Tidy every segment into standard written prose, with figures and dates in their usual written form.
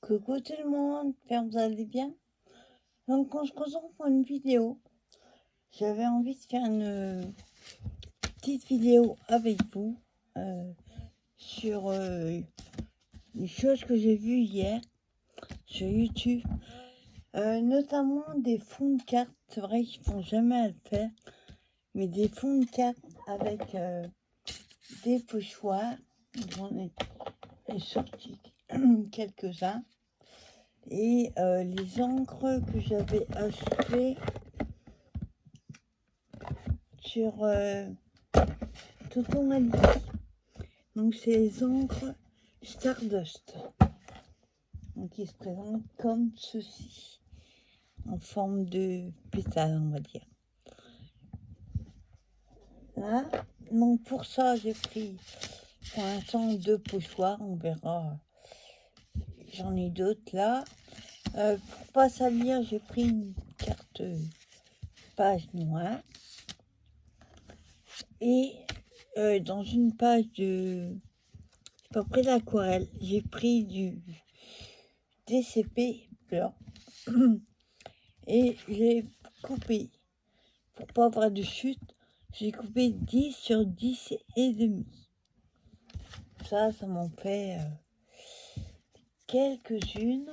Coucou tout le monde, j'espère que vous allez bien. Donc on se retrouve pour une vidéo. J'avais envie de faire une petite vidéo avec vous sur les choses que j'ai vues hier sur YouTube. Notamment des fonds de cartes. C'est vrai qu'ils font jamais à le faire. Mais des fonds de cartes avec des pochoirs. J'en ai sorti quelques-uns. Et les encres que j'avais achetées sur Tonton Mali. Donc c'est les encres Stardust. Donc ils se présentent comme ceci, en forme de pétale, on va dire. Là, donc pour ça j'ai pris pour l'instant 2 pochoirs, on verra. J'en ai d'autres là. Pour pas salir, j'ai pris une carte page noire. Et dans une page de à peu près d'aquarelle, j'ai pris du DCP blanc et j'ai coupé, pour pas avoir de chute, j'ai coupé 10 sur 10 et demi. Ça m'en fait quelques-unes.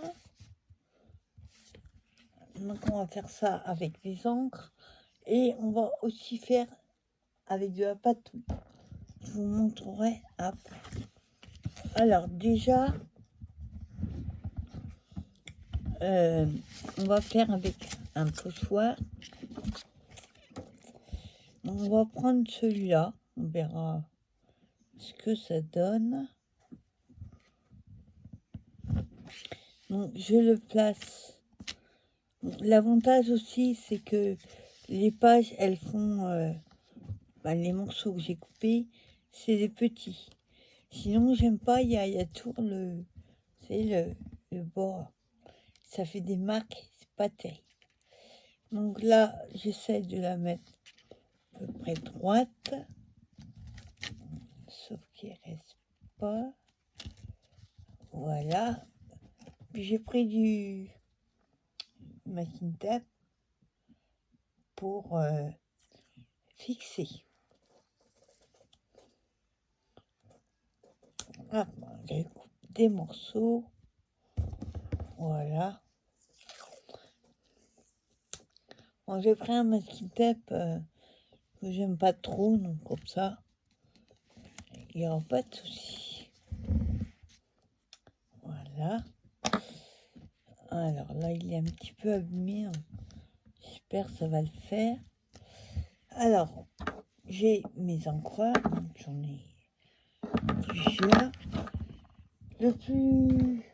Donc on va faire ça avec les encres et on va aussi faire avec de la pâte. Je vous montrerai après. Alors déjà, on va faire avec un pochoir. On va prendre celui-là, on verra ce que ça donne. Donc je le place. L'avantage aussi, c'est que les pages, elles font les morceaux que j'ai coupés, c'est des petits. Sinon, j'aime pas, il y a toujours le bord. Ça fait des marques, c'est pas terrible. Donc là, j'essaie de la mettre à peu près droite. Sauf qu'il reste pas. Voilà. Puis j'ai pris du masking tape pour fixer. Ah, j'ai coupé des morceaux. Voilà. Bon, j'ai pris un masking tape que j'aime pas trop, donc comme ça, il n'y aura pas de souci. Voilà. Alors là, il est un petit peu abîmé. J'espère que ça va le faire. Alors, j'ai mes encreurs, j'en ai plusieurs. Le plus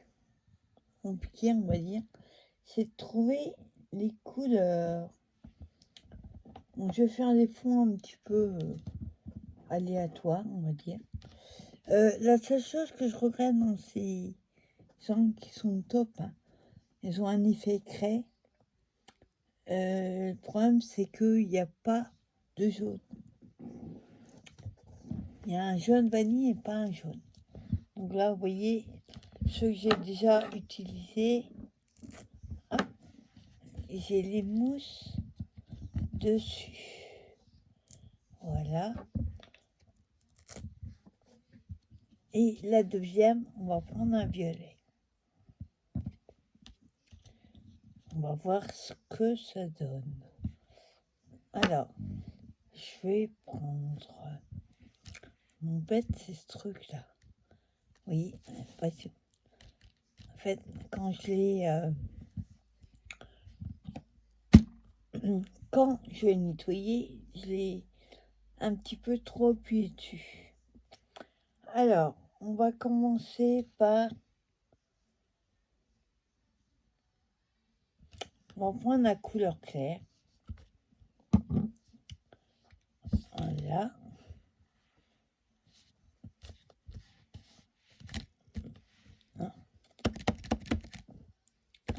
compliqué, on va dire, c'est de trouver les couleurs. Donc, je vais faire des fonds un petit peu aléatoires, on va dire. La seule chose que je regrette dans ces gens qui sont top, hein, ils ont un effet craie. Le problème, c'est qu'il n'y a pas de jaune. Il y a un jaune vanille et pas un jaune. Donc là, vous voyez, ceux que j'ai déjà utilisés, j'ai les mousses dessus. Voilà. Et la deuxième, on va prendre un violet. On va voir ce que ça donne. Alors, je vais prendre... Mon bête, c'est ce truc-là. Oui, parce que, en fait, quand je l'ai... quand je l'ai nettoyé, je l'ai un petit peu trop appuyé dessus. Alors, on va commencer par... On va prendre la couleur claire. Voilà.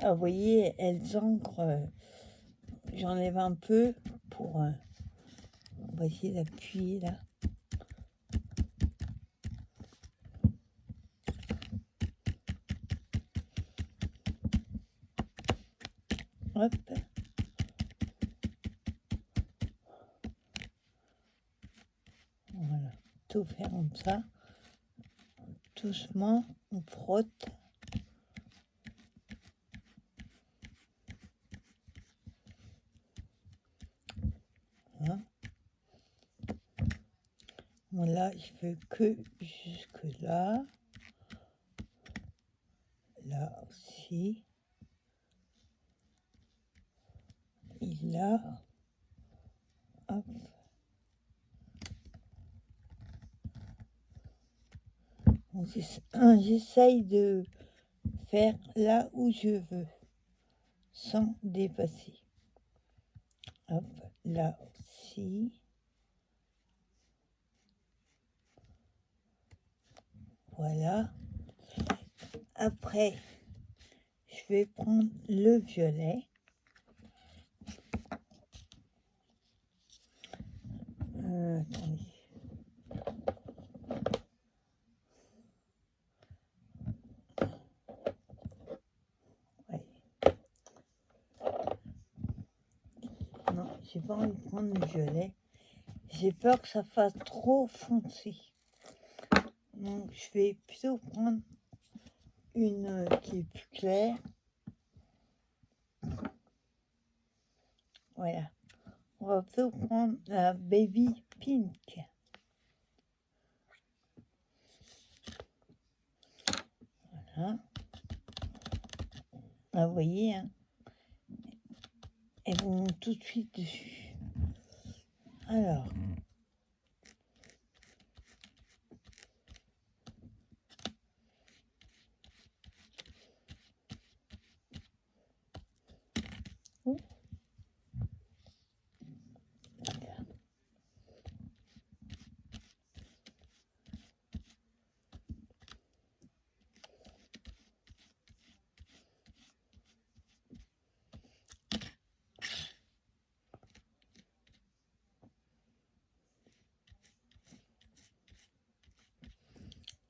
Ah, vous voyez, elles ancrent. J'enlève un peu pour... on va essayer d'appuyer là. Hop. Voilà, tout faire comme ça. Doucement, on frotte. Voilà. Voilà, je veux que jusque là. Là aussi. Et là. Hop. J'essaye de faire là où je veux, sans dépasser. Hop, là aussi. Voilà. Après, je vais prendre le violet. Attendez. Ouais. Non, j'ai pas envie de prendre le violet. J'ai peur que ça fasse trop foncé. Donc, je vais plutôt prendre une qui est plus claire. Voilà. On va plutôt prendre la Baby Pink. Voilà. Ah, vous voyez, hein, elles vont tout de suite dessus. Alors.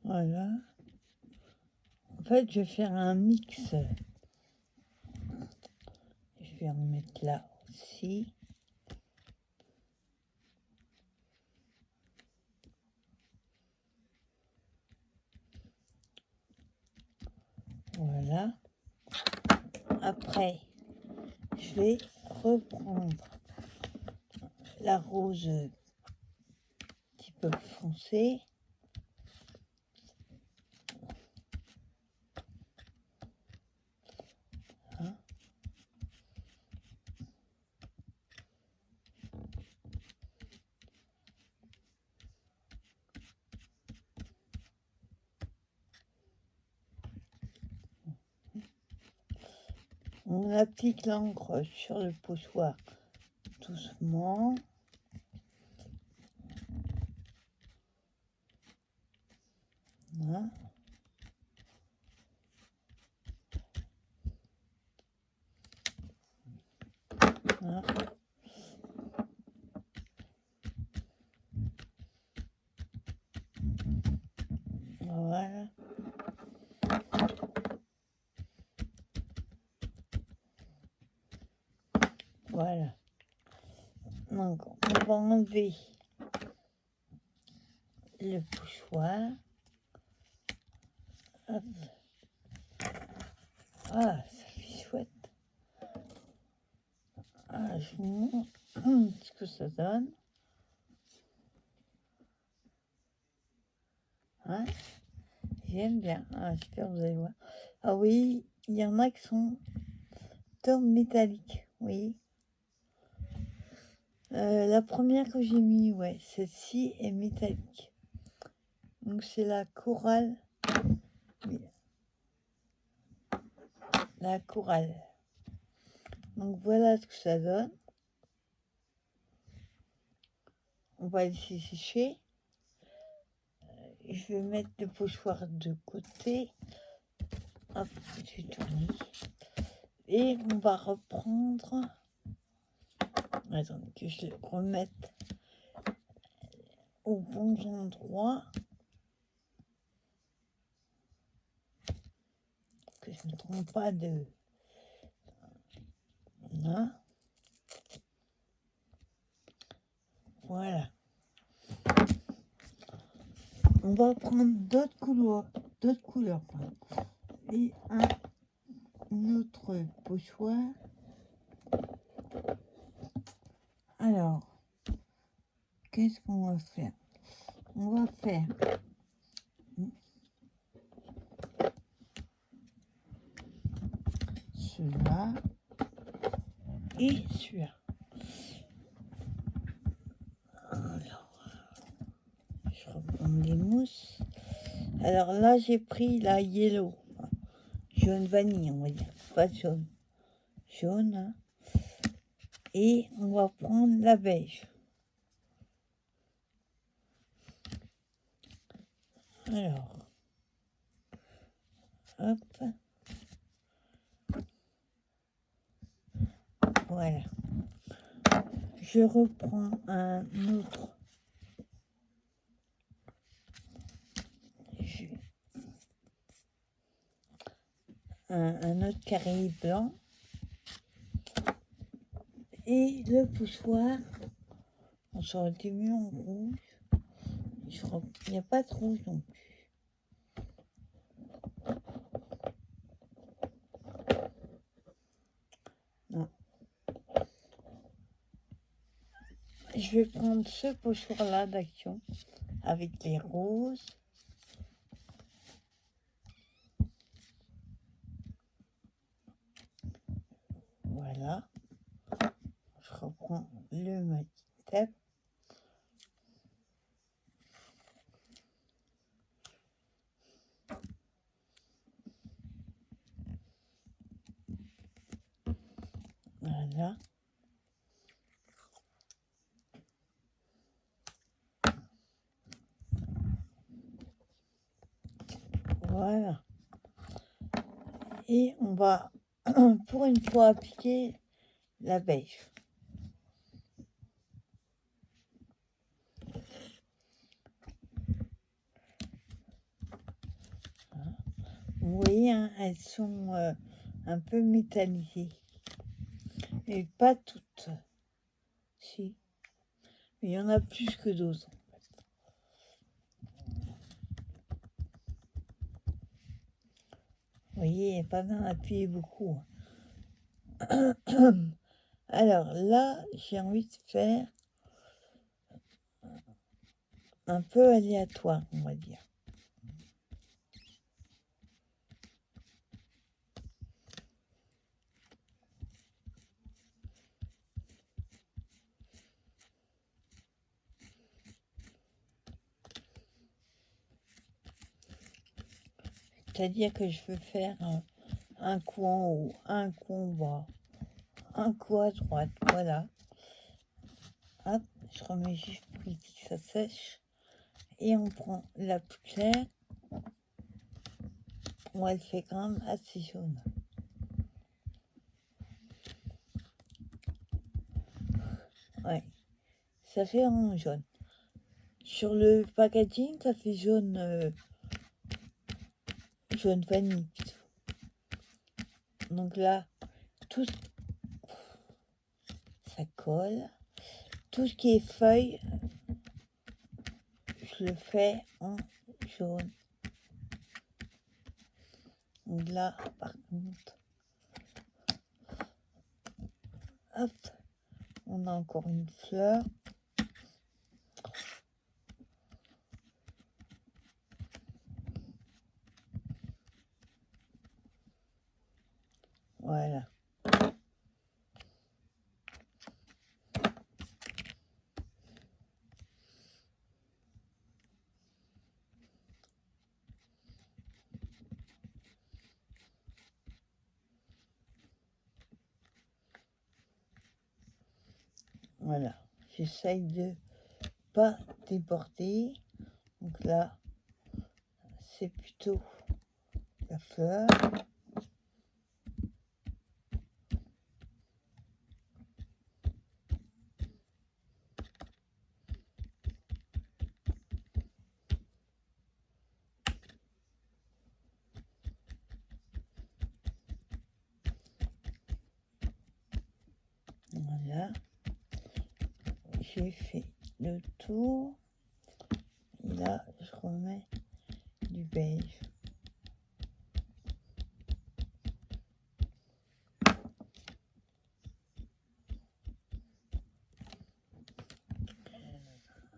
Voilà. En fait, je vais faire un mix. Je vais en mettre là aussi. Voilà. Après, je vais reprendre la rose un petit peu foncée. Hein. On applique l'encre sur le pochoir doucement. Voilà. Voilà. Voilà. Voilà. Donc, on va enlever le pochoir. Hop. Ah, ça fait chouette. Ah, je vous montre ce que ça donne. Hein, j'aime bien. Ah, j'espère que vous allez voir. Ah oui, il y en a qui sont métalliques. Oui. La première que j'ai mis, ouais, celle-ci est métallique. Donc c'est la chorale. La chorale. Donc voilà ce que ça donne. On va laisser sécher. Je vais mettre le pochoir de côté. Hop, je vais tourner. Et on va reprendre. Attendez que je le remette aux bons endroits. Que je ne trompe pas de... Hein. Voilà. On va prendre d'autres couleurs. Et un autre pochoir. Alors, qu'est-ce qu'on va faire? On va faire celui-là et celui-là. Alors, je reprends des mousses. Alors là, j'ai pris la yellow. Jaune vanille, on va dire. Pas jaune. Jaune. Hein. Et on va prendre la beige. Alors, hop. Voilà. Je reprends un autre. Un autre carré blanc. Et le poussoir, on s'aurait été mis en rouge. Il n'y a pas de rouge non plus. Non. Je vais prendre ce pochoir-là d'action avec les roses. Voilà. Je reprends le matitep. Voilà. Voilà. Et on va, pour une fois, appliquer la beige. Vous voyez, hein, elles sont un peu métallisées. Mais pas toutes. Si. Mais il y en a plus que d'autres. Vous voyez, il n'y a pas besoin d'appuyer beaucoup. Alors là, j'ai envie de faire un peu aléatoire, on va dire. C'est-à-dire que je veux faire un coup en haut, un coup en bas, un coup à droite, voilà. Hop, je remets juste pour que ça sèche. Et on prend la plus claire. Moi, elle fait quand même assez jaune. Ouais, ça fait vraiment jaune. Sur le packaging, ça fait jaune, jaune vanille plutôt. Donc là, tout ça colle. Tout ce qui est feuille, je le fais en jaune. Donc là, par contre, hop, on a encore une fleur. Voilà. Voilà. J'essaye de pas déborder. Donc là, c'est plutôt la fleur. Voilà. J'ai fait le tour. Et là, je remets du beige.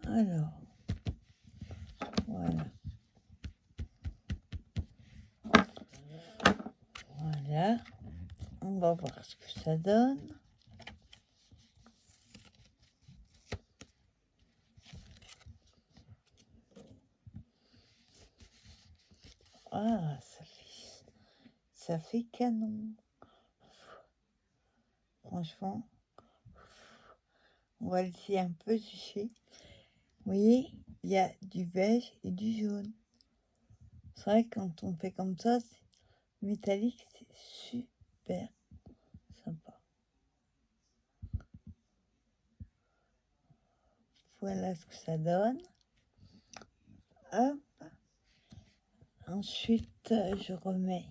Alors, voilà. Voilà. On va voir ce que ça donne. Ah, ça fait canon. Franchement, on va laisser un peu sécher. Vous voyez, il y a du beige et du jaune. C'est vrai que quand on fait comme ça, c'est métallique, c'est super sympa. Voilà ce que ça donne. Hop. Ensuite, je mets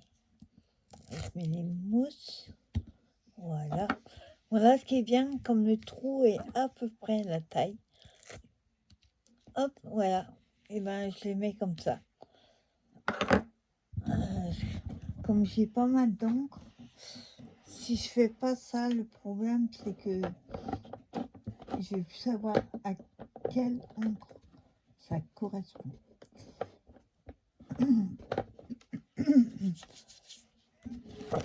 les mousses. Voilà. Voilà ce qui est bien, comme le trou est à peu près la taille. Hop, voilà. Et ben, je les mets comme ça. Comme j'ai pas mal d'encre, si je fais pas ça, le problème c'est que je vais plus savoir à quelle encre ça correspond.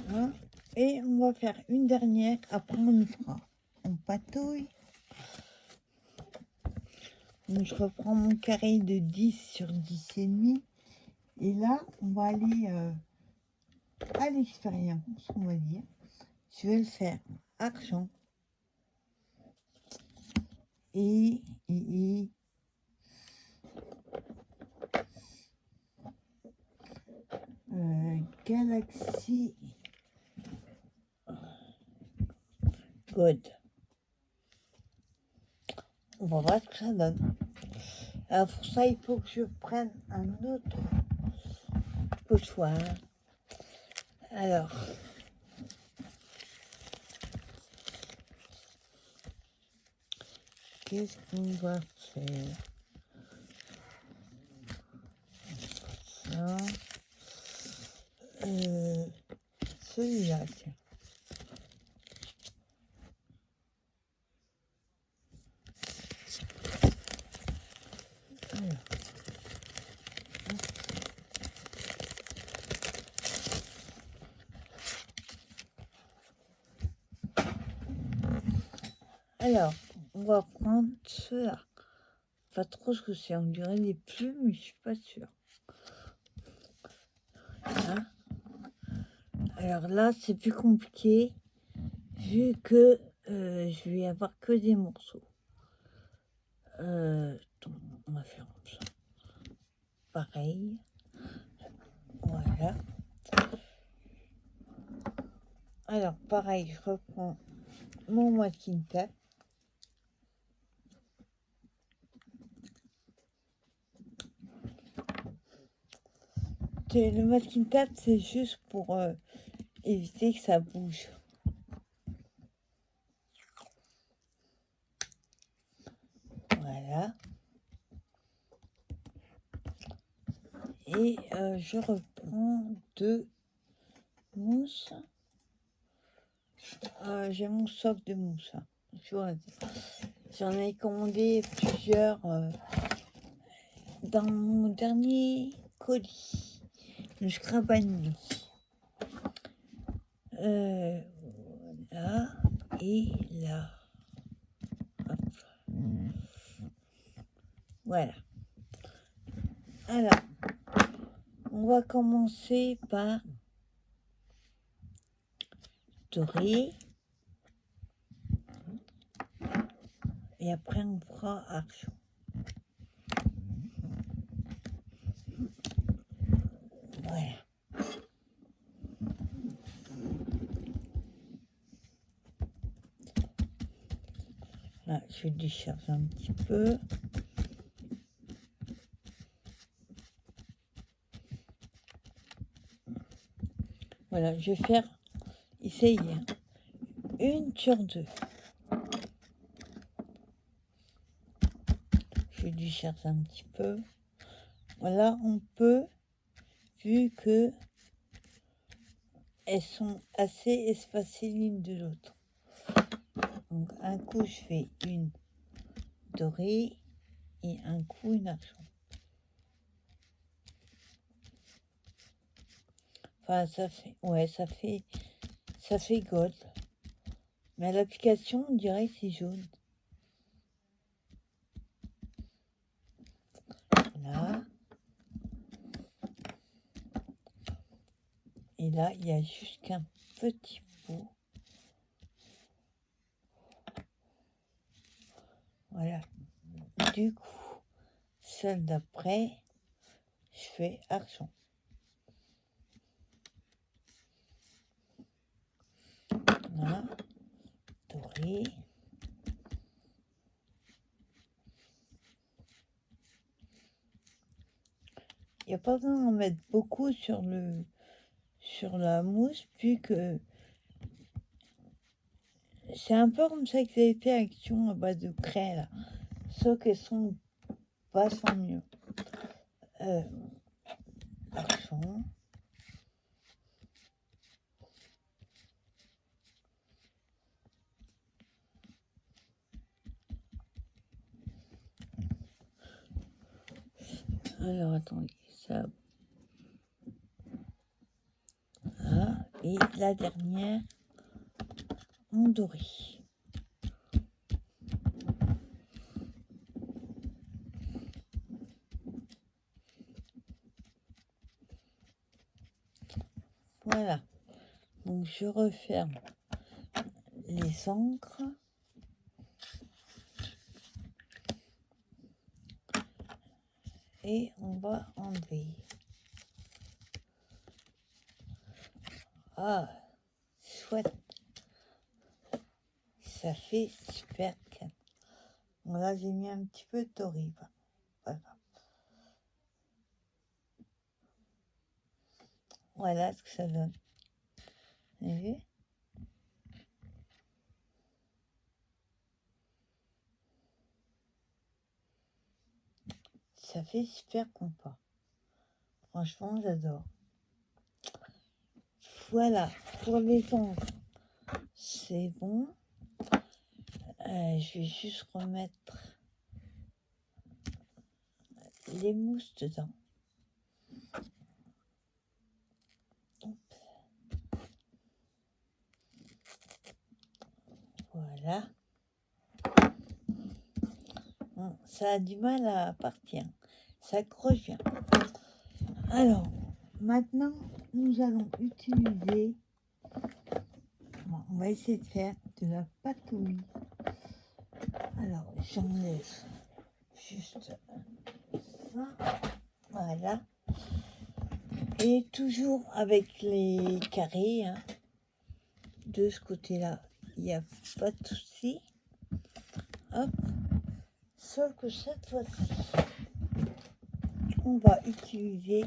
Voilà. Et on va faire une dernière, après on le fera. On patouille. Donc je reprends mon carré de 10 sur 10,5. Et là, on va aller à l'expérience, on va dire. Je vais le faire argent. Et Galaxy Gold. On va voir ce que ça donne. Alors pour ça, il faut que je prenne un autre pochoir. Alors, qu'est-ce qu'on va faire? Ça. Celui-là, tiens. Alors, on va prendre ceux-là. Pas trop ce que c'est, on dirait des plumes, mais je suis pas sûre. Hein? Alors là, c'est plus compliqué, vu que je vais avoir que des morceaux. Donc, on va faire comme ça. Pareil. Voilà. Alors, pareil, je reprends mon masking tape. Le masking tape, c'est juste pour éviter que ça bouge. Voilà. Et je reprends 2 mousses. J'ai mon stock de mousse. Hein. J'en ai commandé plusieurs dans mon dernier colis. Le Scrabani. Là et là. Hop. Voilà. Alors, on va commencer par doré. Et après, on fera argent. Voilà. Là, je décharge un petit peu. Voilà, je vais faire, essayer, 1 sur 2. je dû chercher un petit peu. Voilà, on peut, vu que elles sont assez espacées l'une de l'autre. Donc un coup je fais une dorée et un coup une argent. Enfin ça fait, ouais, ça fait gold. Mais à l'application on dirait que c'est jaune. Là. Et là il y a juste qu'un petit bout. Voilà. Du coup, celle d'après, je fais argent. Là, doré. Il n'y a pas besoin d'en mettre beaucoup sur la mousse, vu que c'est un peu comme ça que j'avais fait action à base de craie, là. Sauf qu'elles sont vachement mieux. Argent. Alors, attendez, ça. Voilà. Et la dernière, en doré. Voilà. Donc, je referme les encres. Et on va enlever. Ah, chouette. Ça fait super calme. Bon, là, j'ai mis un petit peu de doré. Voilà. Voilà ce que ça donne. Vous avez vu? Ça fait super compas. Franchement, j'adore. Voilà, pour les ongles, c'est bon. Je vais juste remettre les mousses dedans. Hop. Voilà. Bon, ça a du mal à partir. Ça accroche bien. Alors, maintenant, nous allons utiliser... Bon, on va essayer de faire de la patouille. Alors, j'enlève juste ça. Voilà. Et toujours avec les carrés, hein. De ce côté-là, il n'y a pas de souci. Hop. Sauf que cette fois-ci, on va utiliser,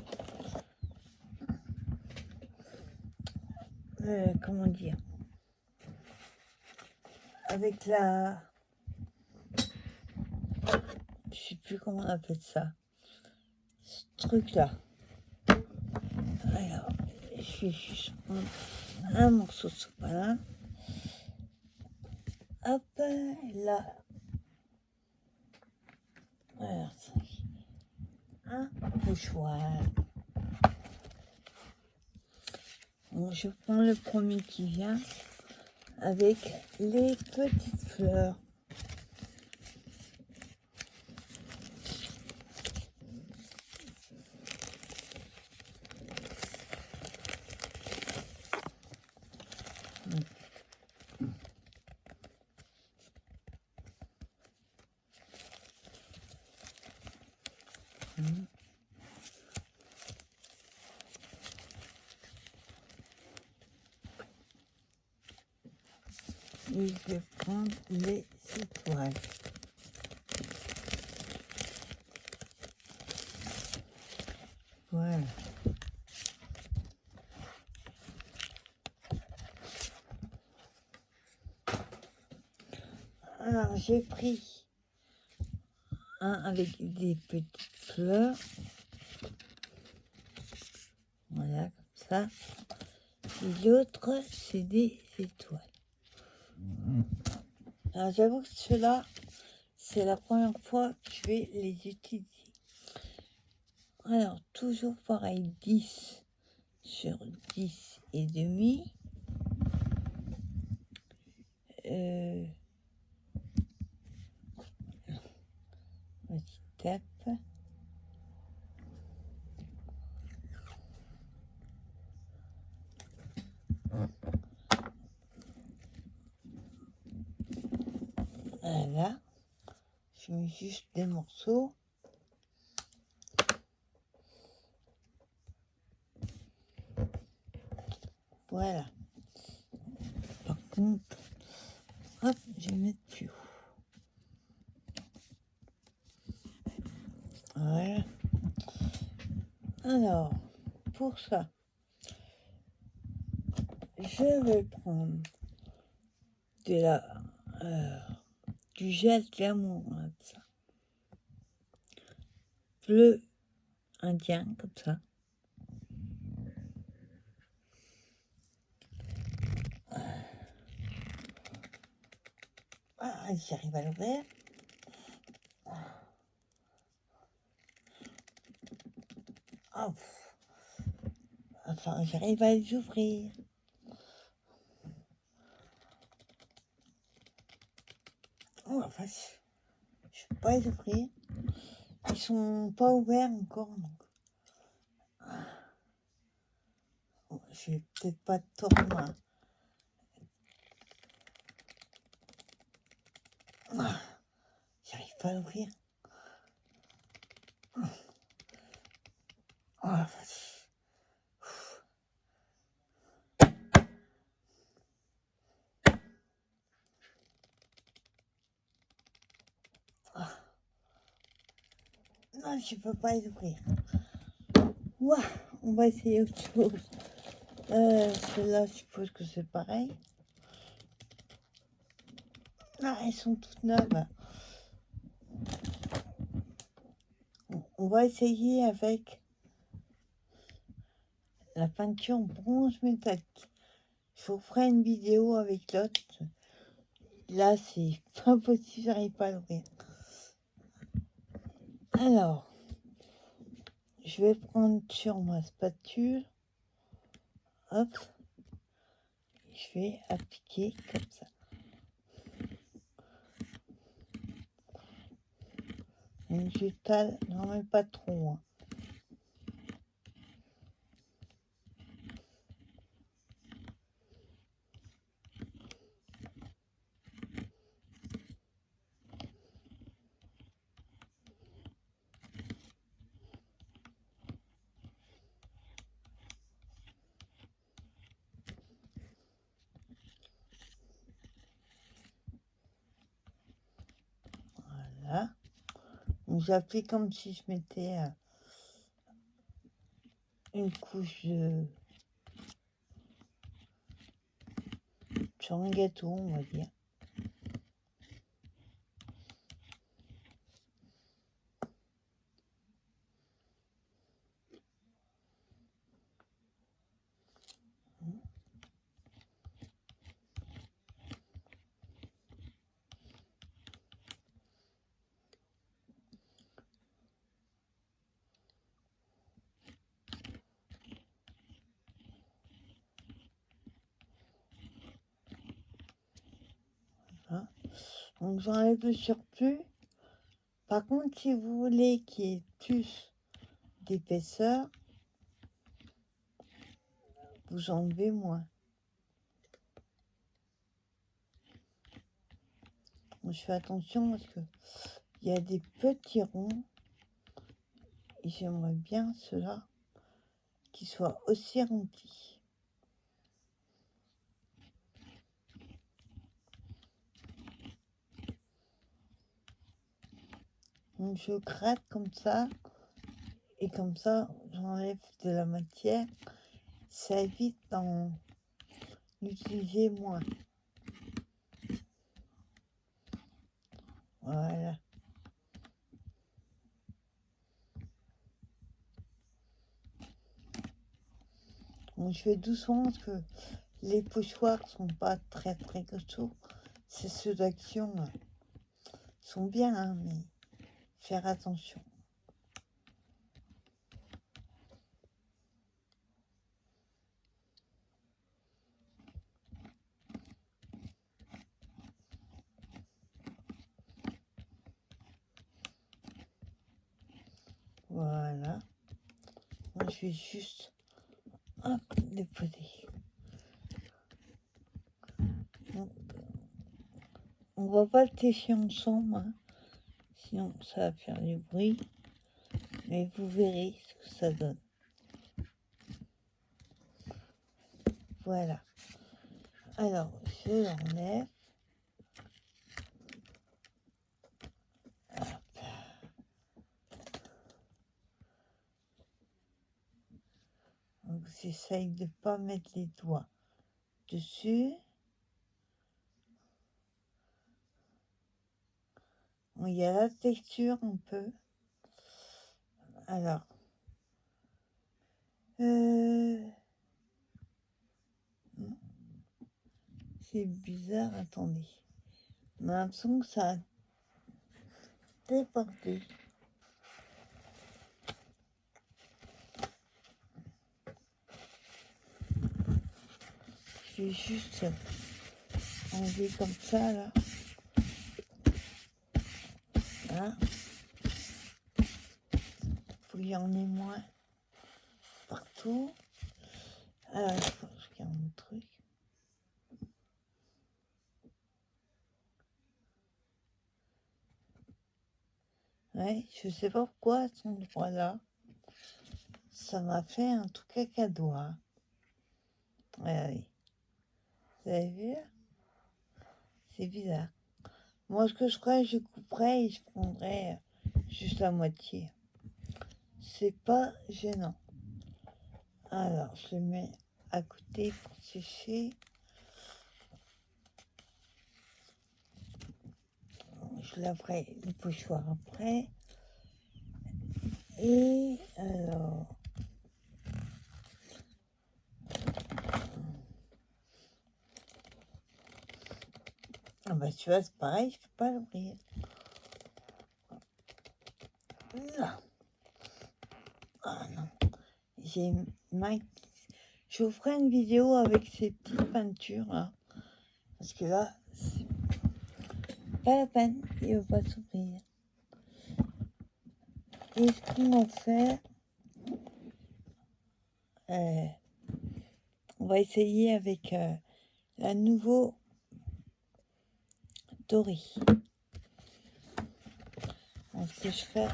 comment dire, avec la, je sais plus comment on appelle ça, ce truc-là. Alors, je vais juste prendre un morceau de sopalin. Hop, là. Alors, un pochoir. Bon, je prends le premier qui vient avec les petites fleurs. Et je vais prendre les étoiles. Voilà. Alors, j'ai pris un avec des petites fleurs. Voilà, comme ça. Et l'autre, c'est des étoiles. Alors, j'avoue que ceux-là, c'est la première fois que je vais les utiliser. Alors, toujours pareil, 10 sur 10 et demi. Vas-y, tape. Voilà. Je mets juste des morceaux. Voilà. Par contre, hop, je vais mettre plus haut. Voilà. Alors, pour ça, je vais prendre du gel glamour, hein, ça. Bleu indien, comme ça. Ah, j'arrive à l'ouvrir. Oh, enfin, j'arrive à les ouvrir. Oh la vache, je peux pas les ouvrir. Ils sont pas ouverts encore, donc. Oh, j'ai peut-être pas de tournois. Ah, j'arrive pas à l'ouvrir. Oh la vache. Ah. Non, je peux pas les ouvrir. Ouah, on va essayer autre chose. Ceux-là, je suppose que c'est pareil. Ah, elles sont toutes neuves. On va essayer avec la peinture bronze métallique. Je vous ferai une vidéo avec l'autre. Là, c'est pas possible, j'arrive pas à l'ouvrir. Alors, je vais prendre sur ma spatule. Hop. Je vais appliquer comme ça. Et je tale, non mais pas trop. Hein. Voilà. Donc j'applique comme si je mettais une couche sur un gâteau, on va dire. Voilà. Donc j'enlève le surplus. Par contre, si vous voulez qu'il y ait plus d'épaisseur, vous enlevez moins. Donc, je fais attention parce que il y a des petits ronds et j'aimerais bien ceux-là qui soient aussi remplis. Donc je gratte comme ça et comme ça j'enlève de la matière. Ça évite d'en utiliser moins. Voilà. Donc je fais doucement parce que les pochoirs sont pas très très costauds. C'est ceux d'Action sont bien, hein, mais faire attention. Voilà. Moi, je vais juste déposer. Donc, on va pas le sécher ensemble, hein, sinon ça va faire du bruit. Mais vous verrez ce que ça donne. Voilà. Alors, je l'enlève. Donc, j'essaye de ne pas mettre les doigts dessus. Bon, il y a la texture un peu. Alors, c'est bizarre, attendez. On a l'impression que ça a débordé. Je vais juste enlever comme ça, là. Voilà. Faut qu'il y en ait moins partout. Alors, il faut que je garde mon truc. Ouais, je sais pas pourquoi à cet endroit-là, ça m'a fait un truc cadeau. Hein. Ouais, oui. Vous avez vu? C'est bizarre. Moi, ce que je ferais, je couperais et je prendrais juste la moitié. C'est pas gênant. Alors, je le mets à côté pour sécher. Je laverai le pochoir après. Et alors... Ah bah tu vois, c'est pareil, je peux pas l'ouvrir. Non. Ah non. J'ai je vous ferai une vidéo avec ces petites peintures là. Parce que là, c'est pas la peine, il va pas s'ouvrir. Et ce qu'on va faire, on va essayer avec la nouveau doré. Donc, ce que je fais,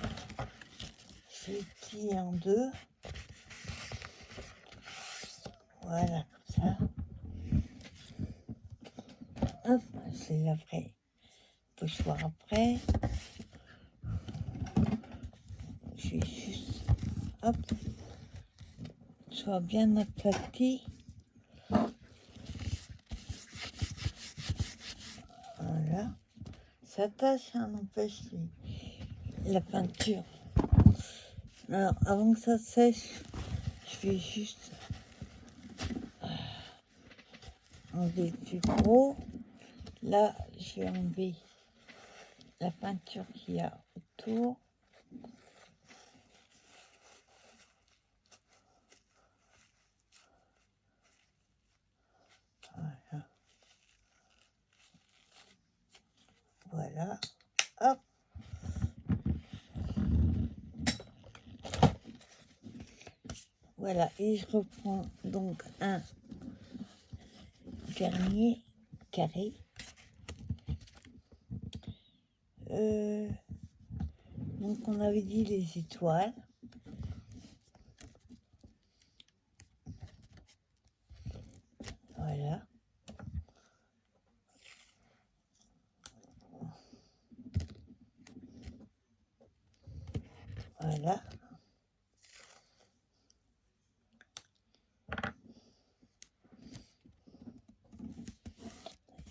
je le plie en deux. Voilà, comme ça. Hop, je laverai le pochoir après. Je vais juste, hop, soit bien aplati. Voilà. Ça tâche, hein, n'empêche la peinture. Alors, avant que ça sèche, je vais juste enlever le plus gros. Là, je vais enlever la peinture qu'il y a autour. Voilà. Voilà. Hop. Voilà. Et je reprends donc un vernis carré. Donc, on avait dit les étoiles. Voilà. Voilà.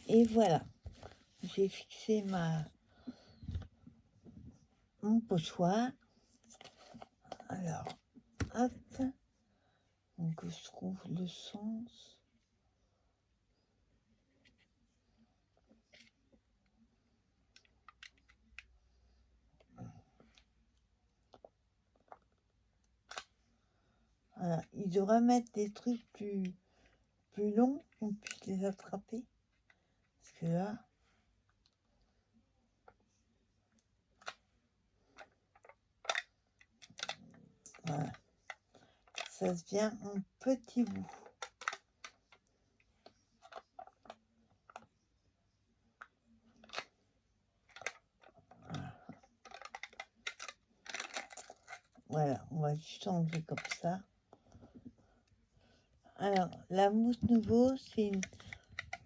Et voilà. J'ai fixé mon pochoir. Alors, hop. Donc que je trouve le sens. Voilà. Il devrait mettre des trucs plus longs, qu'on puisse les attraper. Parce que là, voilà, ça se vient en petits bouts. Voilà, on va juste enlever comme ça. Alors, la mousse nouveau, c'est une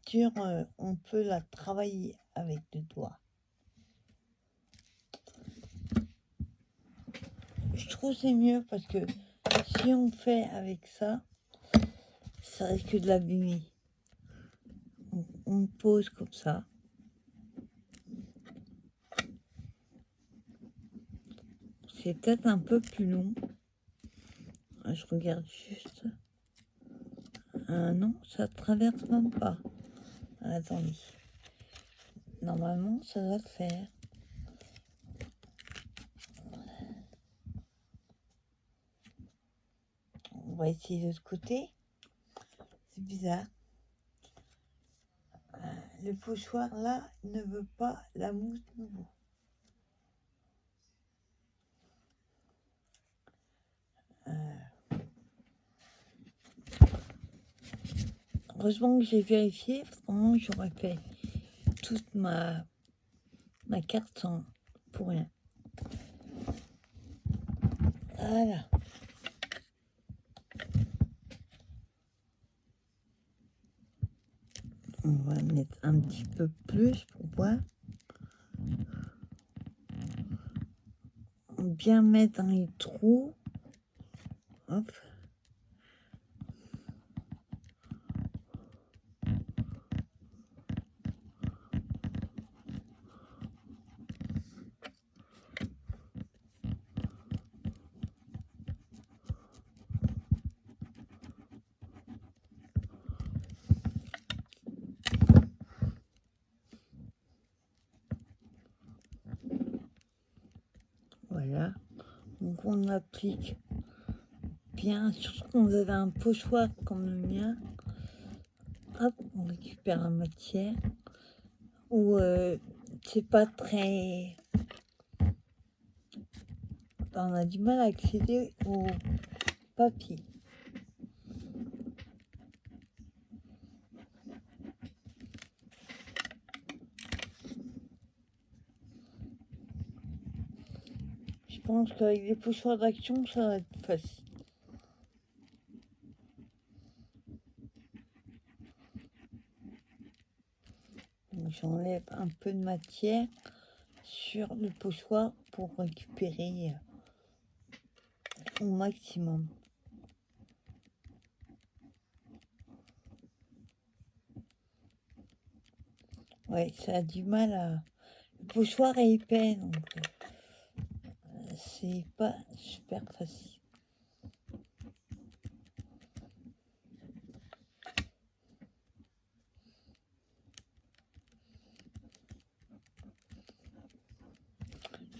dure, on peut la travailler avec le doigt. Je trouve que c'est mieux parce que si on fait avec ça, ça risque de l'abîmer. On pose comme ça. C'est peut-être un peu plus long. Je regarde juste. Non, ça traverse même pas. Attendez. Normalement, ça va le faire. On va essayer de l'autre côté. C'est bizarre. Le pochoir là ne veut pas la mousse nouveau. Heureusement que j'ai vérifié, parce que vraiment j'aurais fait toute ma carte pour rien. Voilà. On va mettre un petit peu plus pour voir. Bien mettre dans les trous. Hop. Voilà. Donc on applique bien, surtout quand vous avez un pochoir comme le mien. Hop, on récupère la matière. Ou c'est pas très... On a du mal à accéder au papier. Je pense qu'avec les pochoirs d'action, ça va être facile. J'enlève un peu de matière sur le pochoir pour récupérer au maximum. Ouais, ça a du mal à... Le pochoir est épais, donc c'est pas super facile.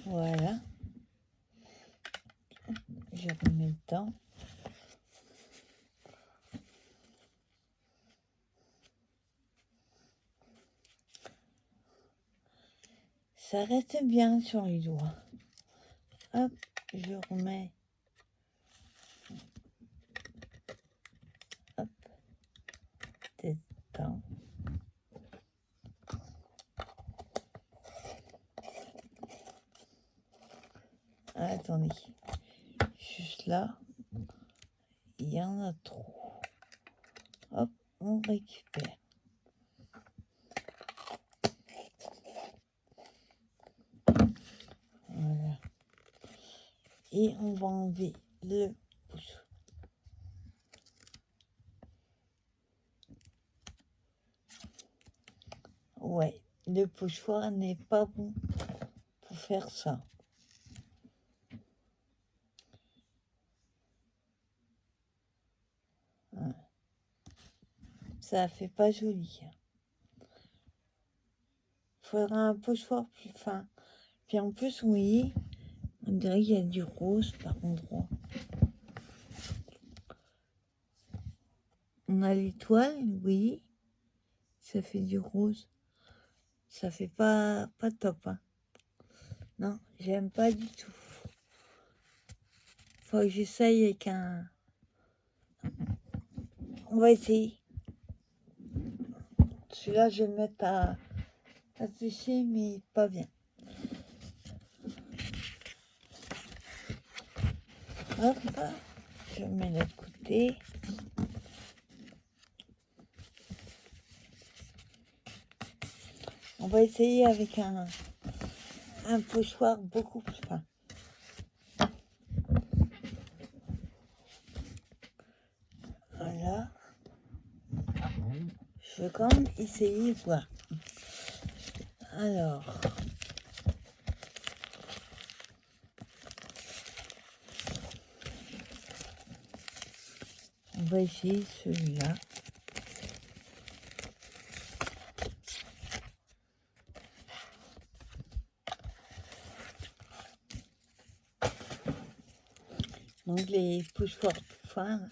Voilà. Je remets dedans. Ça reste bien sur les doigts. Hop, je remets. Hop. Dedans. Attendez. Juste là. Il y en a trop. Hop, on récupère. Voilà. Et on va enlever le pouce. Ouais, le pochoir n'est pas bon pour faire ça. Ça fait pas joli. Faudra un pochoir plus fin. Puis en plus, vous voyez, on dirait qu'il y a du rose par endroit. On a l'étoile, vous voyez, ça fait du rose. Ça fait pas top, hein. Non, j'aime pas du tout. Faut que j'essaye avec un... On va essayer. Celui-là, je vais le mettre à sécher, mais pas bien. Hop, je mets de l'autre côté. On va essayer avec un pochoir beaucoup plus fin. Voilà. Je veux quand même essayer de voir. Alors. On va essayer celui-là. Donc les pochoirs fins.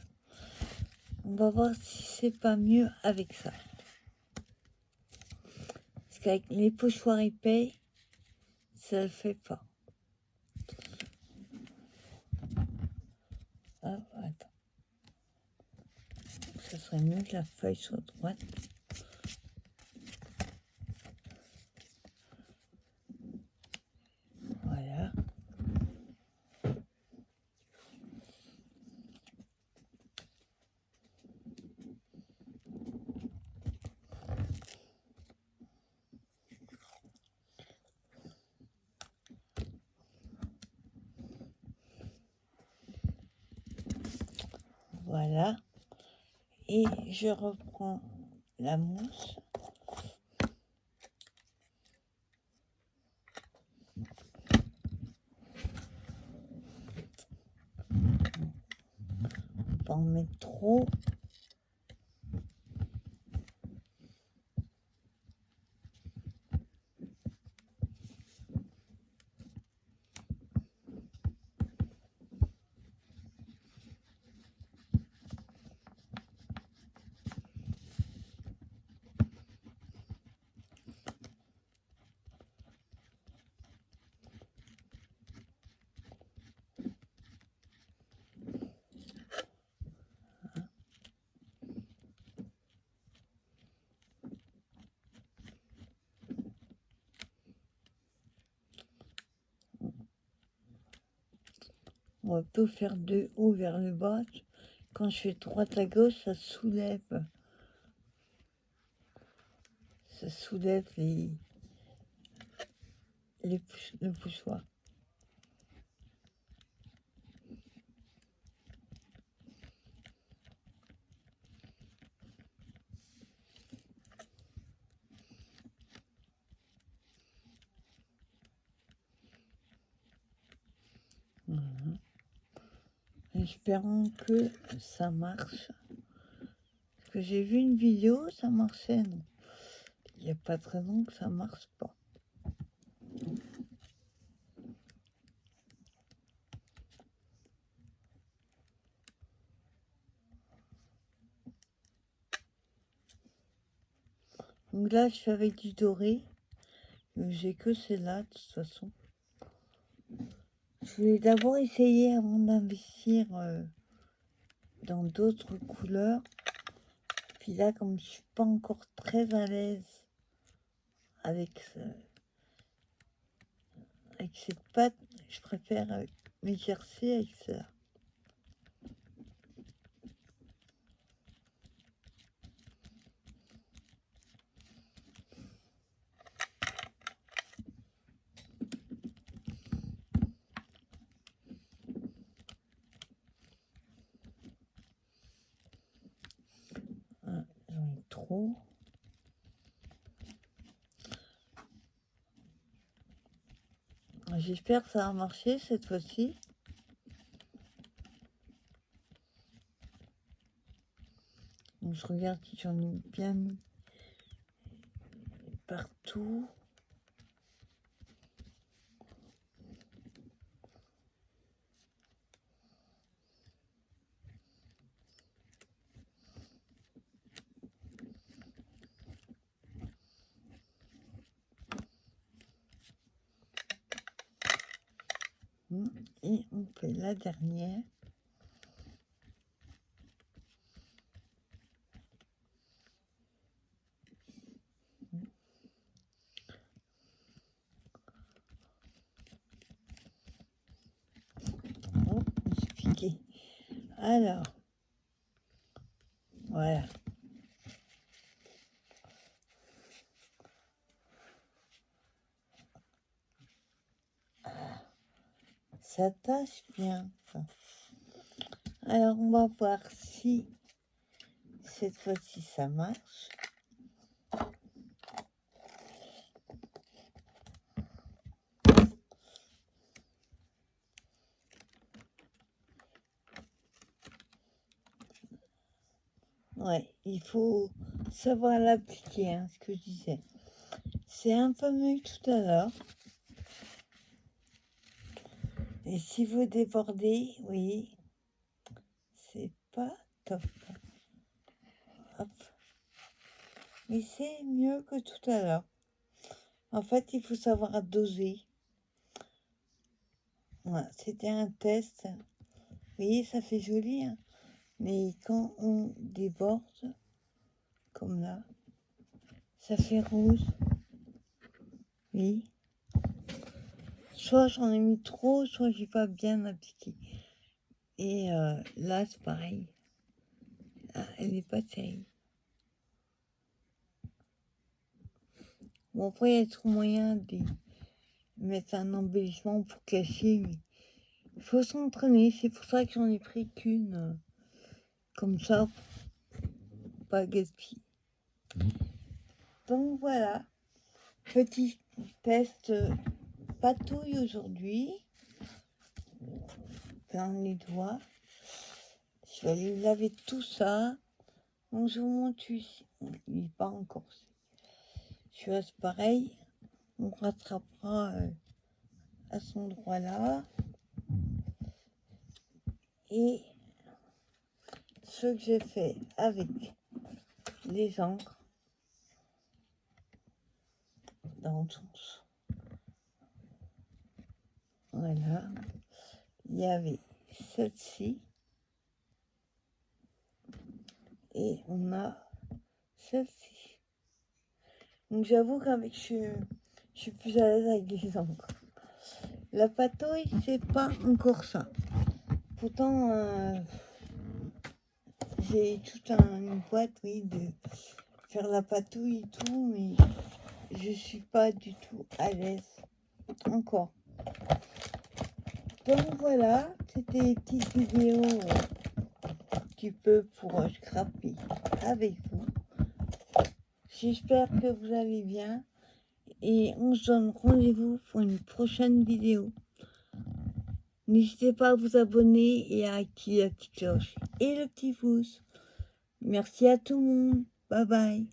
On va voir si c'est pas mieux avec ça. Parce qu'avec les pochoirs épais, ça le fait pas. Ah, attends. Ça serait mieux que la feuille soit droite. Voilà. Voilà. Et je reprends la mousse. On va pas en mettre trop. On va plutôt faire de haut vers le bas. Quand je fais droite à gauche, ça soulève. Ça soulève le pochoir. Voilà. Espérons que ça marche. Parce que j'ai vu une vidéo, ça marchait, non. Il n'y a pas de raison que ça marche pas. Donc là, je fais avec du doré. J'ai que celle-là, de toute façon. Je voulais d'abord essayer avant d'investir dans d'autres couleurs. Puis là, comme je suis pas encore très à l'aise avec cette pâte, je préfère m'exercer avec ça. Ah, j'en ai trop. J'espère que ça va marcher cette fois-ci. Donc, je regarde si j'en ai bien mis partout. Et on fait la dernière. Oh, j'ai piqué. Alors, voilà. Ça tâche bien. Ça. Alors, on va voir si cette fois-ci ça marche. Ouais, il faut savoir l'appliquer, hein, ce que je disais. C'est un peu mieux que tout à l'heure. Et si vous débordez, oui, c'est pas top. Hop. Mais c'est mieux que tout à l'heure. En fait, il faut savoir doser. Voilà, c'était un test. Vous voyez, ça fait joli, hein. Mais quand on déborde, comme là, ça fait rose. Oui. Soit j'en ai mis trop, soit j'ai pas bien appliqué. Et là, c'est pareil. Ah, elle n'est pas terrible. Bon, après, il y a trop moyen de mettre un embellissement pour cacher, mais il faut s'entraîner. C'est pour ça que j'en ai pris qu'une comme ça, pour pas gaspiller. Donc voilà, petit test patouille aujourd'hui. Dans les doigts. Je vais aller laver tout ça. Donc je vous montre ici. Il n'est pas encore. Je reste pareil. On rattrapera à cet endroit-là. Et ce que j'ai fait avec les encres dans le sens. Voilà. Il y avait celle-ci. Et on a celle-ci. Donc j'avoue qu'avec je suis plus à l'aise avec les encres. La patouille, c'est pas encore ça. Pourtant, j'ai toute une boîte, oui, de faire la patouille et tout, mais je suis pas du tout à l'aise encore. Donc voilà, c'était des petites vidéos un petit peu pour scraper avec vous. J'espère que vous allez bien et on se donne rendez-vous pour une prochaine vidéo. N'hésitez pas à vous abonner et à activer la petite cloche et le petit pouce. Merci à tout le monde. Bye bye.